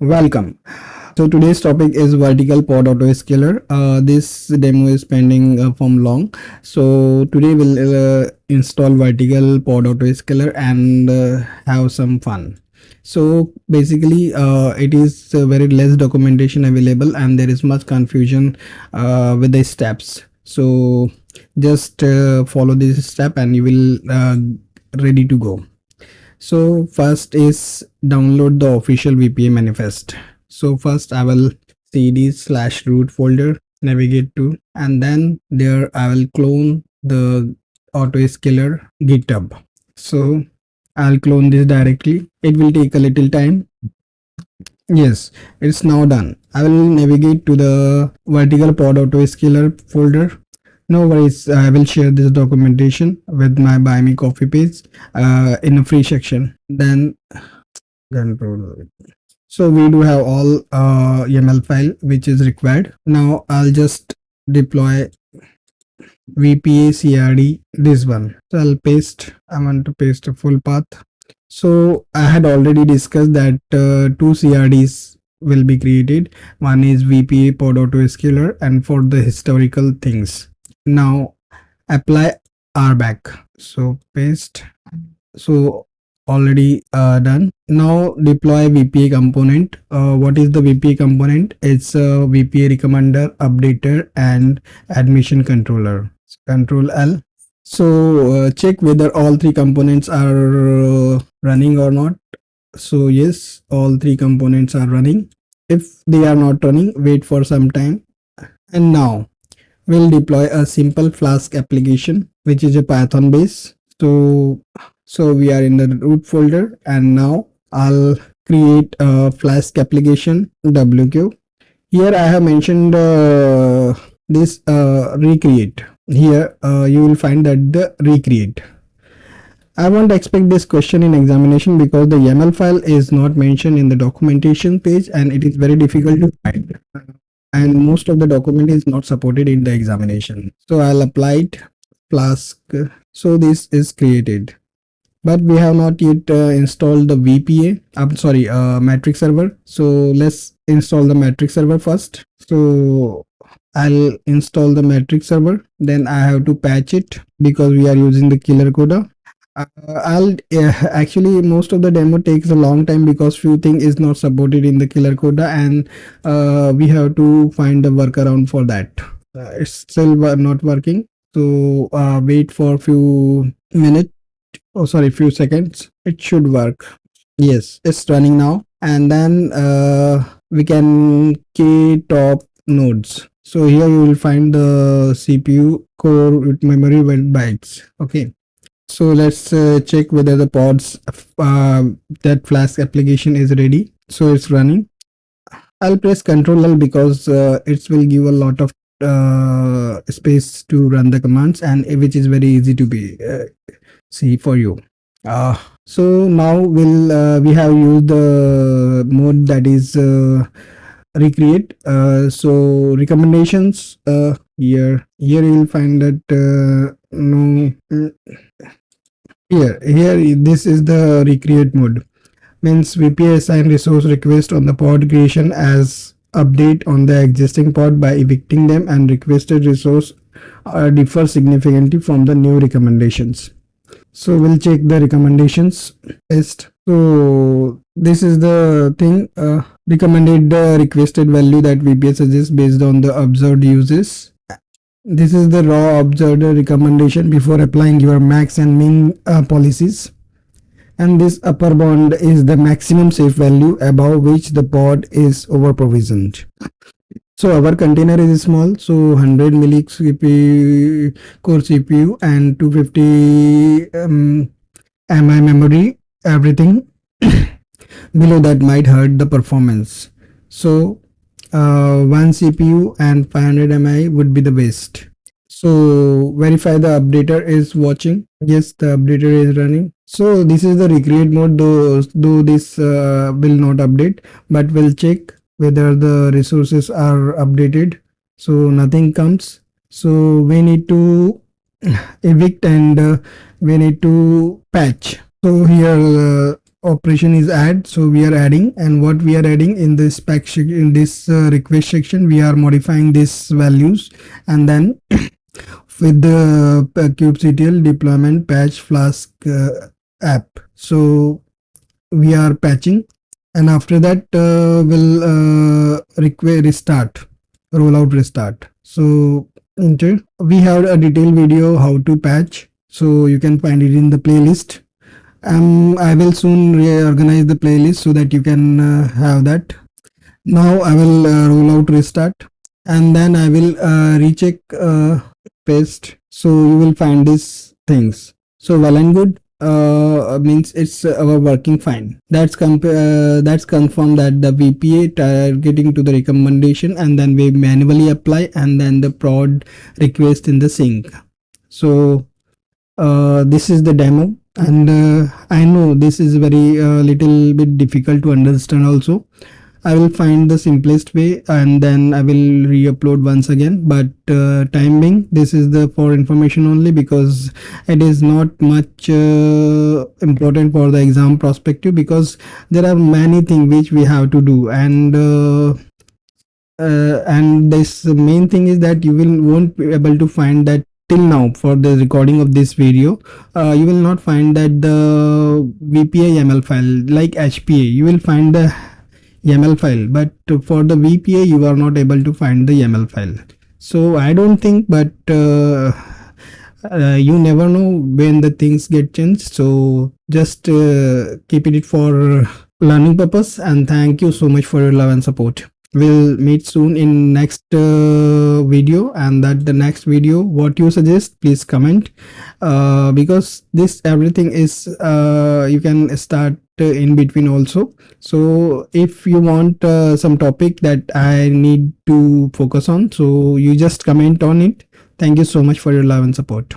Welcome. So today's topic is vertical pod autoscaler. This demo is pending from long. So today we'll install vertical pod autoscaler and have some fun. So basically, it is very less documentation available and there is much confusion with the steps. So just follow this step and you will ready to go. So first is download the official VPA manifest. So first I will cd/root folder, navigate to, and then there I will clone the autoscaler GitHub. So I'll clone this directly. It will take a little time. Yes, it's now done. I will navigate to the vertical pod autoscaler folder. No worries, I will share this documentation with my buy me coffee page in a free section. Then control. So we do have all YAML file which is required. Now I'll just deploy VPA CRD, this one. So I'll paste, I want to paste a full path. So I had already discussed that two CRDs will be created. One is VPA pod autoscaler and for the historical things. Now apply RBAC. So paste. So already done. Now deploy VPA component. What is the VPA component? It's a VPA recommender, updater, and admission controller. Control L. So check whether all three components are running or not. So yes, all three components are running. If they are not running, wait for some time. And now we'll deploy a simple Flask application, which is a Python base. So we are in the root folder, and now I'll create a Flask application WQ. Here I have mentioned this recreate. Here you will find that the recreate. I won't expect this question in examination because the YAML file is not mentioned in the documentation page and it is very difficult to find. And most of the document is not supported in the examination. So I'll apply it Flask. So this is created, but we have not yet installed the VPA. I'm sorry, metric server. So let's install the metric server first. So I'll install the metric server. Then I have to patch it because we are using the killer coda. Actually most of the demo takes a long time because few things is not supported in the killer coda and we have to find a workaround for that. It's still not working. So wait for few minutes. Oh sorry, few seconds. It should work. Yes, it's running now. And then we can key top nodes. So here you will find the CPU core with memory bytes. Okay. So let's check whether the pods that Flask application is ready. So it's running. I'll press Ctrl L because it will give a lot of space to run the commands and which is very easy to be see for you. So now we have used the mode that is recreate. So recommendations here you will find that no. Here this is the recreate mode. Means VPA assign resource request on the pod creation as update on the existing pod by evicting them, and requested resource differ significantly from the new recommendations. So we'll check the recommendations list. So this is the thing, recommended requested value that VPA suggests based on the observed uses. This is the raw observed recommendation before applying your max and min policies. And this upper bound is the maximum safe value above which the pod is over provisioned. So our container is small, so 100 milli core CPU and 250 MI memory, everything below that might hurt the performance. So one CPU and 500 MI would be the best. So verify the updater is watching. Yes, the updater is running. So this is the recreate mode, though this will not update, but we'll check whether the resources are updated. So nothing comes. So we need to evict and we need to patch. So here operation is add, so we are adding, and what we are adding in this in this request section, we are modifying these values, and then with the kubectl deployment patch flask app, so we are patching, and after that we'll restart, rollout restart. So enter. We have a detailed video how to patch, so you can find it in the playlist. I will soon reorganize the playlist so that you can have that. Now I will roll out restart, and then I will recheck paste, so you will find these things. So well and good, means it's working fine. That's confirmed that the VPA targeting to the recommendation, and then we manually apply, and then the prod request in the sync. So this is the demo, and I know this is very little bit difficult to understand also. I will find the simplest way, and then I will re-upload once again, but time being, this is the for information only, because it is not much important for the exam perspective, because there are many things which we have to do, and this main thing is that you won't be able to find that till now for the recording of this video. You will not find that the VPA YAML file like HPA. You will find the YAML file, but for the VPA you are not able to find the YAML file. So I don't think, but you never know when the things get changed. So just keep it for learning purpose, and thank you so much for your love and support. We'll meet soon in next video, and that the next video what you suggest, please comment, because this everything is you can start in between also. So if you want some topic that I need to focus on, so you just comment on it. Thank you so much for your love and support.